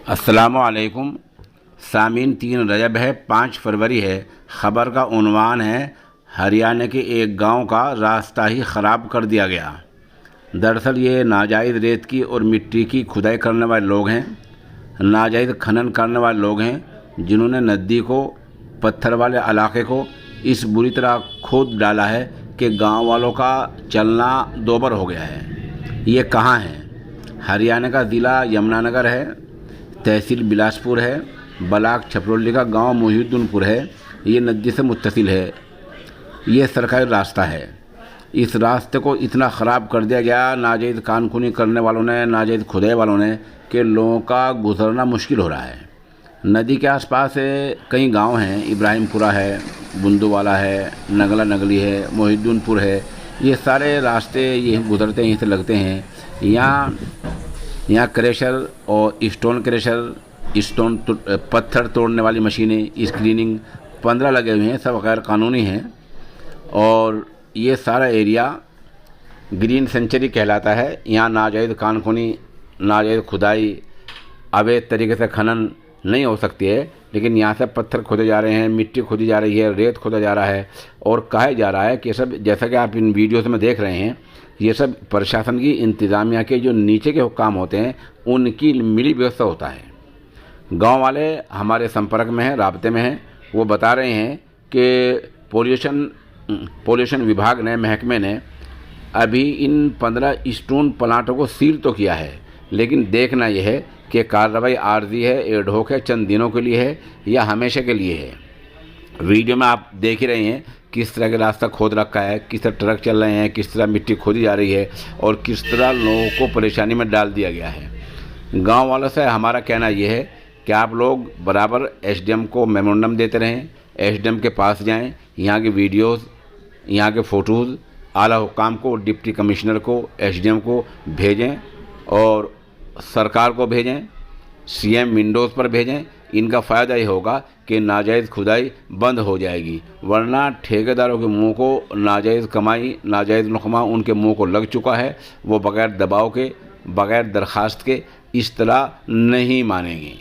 अस्सलामुअलैकुम सामीन। 3 रजब है, 5 फरवरी है। ख़बर का उन्वान है, हरियाणा के एक गांव का रास्ता ही ख़राब कर दिया गया। दरअसल ये नाजायज़ रेत की और मिट्टी की खुदाई करने वाले लोग हैं, नाजायज़ खनन करने वाले लोग हैं, जिन्होंने नदी को, पत्थर वाले इलाके को इस बुरी तरह खोद डाला है कि गांव वालों का चलना दोबर हो गया है। ये कहाँ है? हरियाणा का ज़िला यमुनानगर है, तहसील बिलासपुर है, ब्लॉक छपरौली का गांव मोहिउद्दीनपुर है। ये नदी से मुत्तसिल है। ये सरकारी रास्ता है। इस रास्ते को इतना ख़राब कर दिया गया नाजायज़ कानूनी करने वालों ने, नाजायज़ खुदाई वालों ने, कि लोगों का गुजरना मुश्किल हो रहा है। नदी के आसपास कई गांव हैं, इब्राहिमपुरा है, बुंदूवाला है, नगला नगली है, मोहिउद्दीनपुर है। ये सारे रास्ते ये गुजरते हैं, यहीं से लगते हैं। यहाँ क्रेशर और स्टोन क्रेशर, पत्थर तोड़ने वाली मशीनें, स्क्रीनिंग 15 लगे हुए हैं, सब गैर कानूनी हैं। और ये सारा एरिया ग्रीन सेंचुरी कहलाता है। यहाँ नाजायज़ कानूनी, नाजायज़ खुदाई, अवैध तरीके से खनन नहीं हो सकती है। लेकिन यहाँ से पत्थर खोदे जा रहे हैं, मिट्टी खोदी जा रही है, रेत खोदा जा रहा है और कहा जा रहा है कि सब, जैसा कि आप इन वीडियोस में देख रहे हैं, ये सब प्रशासन की, इंतज़ामिया के जो नीचे के हुक्काम होते हैं, उनकी मिली व्यवस्था होता है। गांव वाले हमारे संपर्क में हैं, राब्ते में हैं। वो बता रहे हैं कि पोल्यूशन विभाग ने, महकमे ने अभी इन 15 स्टोन प्लांटों को सील तो किया है, लेकिन देखना यह है कि कार्रवाई आर्जी है, एडहोक है, चंद दिनों के लिए है या हमेशा के लिए है। वीडियो में आप देख ही रहे हैं किस तरह का रास्ता खोद रखा है, किस तरह ट्रक चल रहे हैं, किस तरह मिट्टी खोदी जा रही है और किस तरह लोगों को परेशानी में डाल दिया गया है। गांव वालों से हमारा कहना यह है कि आप लोग बराबर एसडीएम को मेमोरेंडम देते रहें, एसडीएम के पास जाएं, यहाँ की वीडियोज़, यहाँ के फ़ोटोज़ आला हुक्काम को, डिप्टी कमिश्नर को, एसडीएम को भेजें और सरकार को भेजें, सीएम विंडोज़ पर भेजें। इनका फ़ायदा ये होगा कि नाजायज़ खुदाई बंद हो जाएगी, वरना ठेकेदारों के मुंह को नाजायज़ कमाई, नाजायज़ लुक़मा उनके मुंह को लग चुका है। वो बग़ैर दबाव के, बग़ैर दरख्वास्त के इस तरह नहीं मानेंगे।